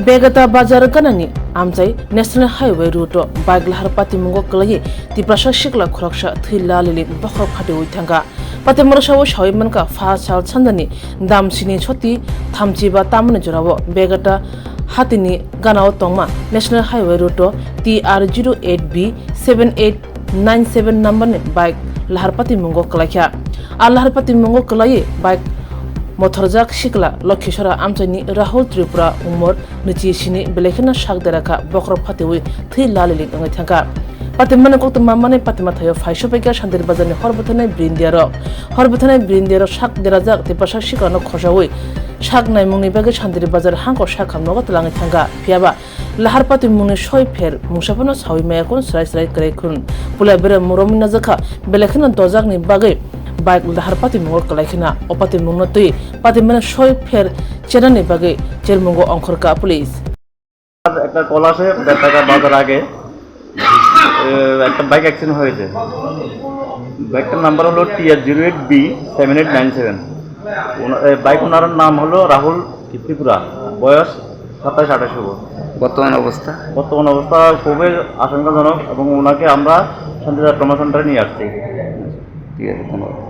बेगता बाजार गनानी आमचाई national highway root bike लहर पाती मुंगो कलये ती प्रशासक खुरक्षा थैला लिली बखर फाटे उइथांगा पाते मरसाव शाविमन का फा साल छंदनी दामसिनी छोती थामचिबा तामने जोरावो बेगता हातिनी गानाव तोंगमा national highway route TR08B 7897 number ने बाइक लहर पाती मुंगो कलाख्या आ लहर पाती मुंगो कलये बाइक मोथरजाक शिकला लक्ष्यसरा आमचाइनि राहुल त्रिपुरा उमर निचिसिनि बेलेखना शाकदेराखा बखर फातेवि थै लालिलि अंगै थांगा पातिमने कक्त मामाने पातिमा थायो फाइसोपेका शान्तिर बाजारनि हरबथनाय ब्रिन्दियार शाक देराजाक तेपासा शिकानो खसावै शाक नायमुंनि बागे शान्तिर बाजार हांको शाक खामनोगा तलाङै थांगा फियाबा लाहार पाति मुंनि सय फेर मुंसाफोरनो सावि मायाखौन स्राय करेखुन पुला बेरे मुरमिना जाखा बेलेखना दजाकनि बागे बाइक लाहार पाति मुंगो कलाइखना अपाति मुंगनो तै पाति माने सय फेर चेरानि बागे चेरमुंगो अंखरका पुलिस একটা কল আসে বেতাকা বাজার আগে একটা বাইক অ্যাক্সিডেন্ট হয়েছে। বাইকটার নাম্বার হলো TR08B 7897। বাইক ওনার নাম হলো রাহুল ত্রিপুরা, বয়স 27-28 বছর। বর্তমান অবস্থা খুবই আশঙ্কাজনক এবং ওনাকে আমরা শান্তিদার ট্রমা সেন্টারে নিয়ে আসছি। ঠিক আছে, ধন্যবাদ।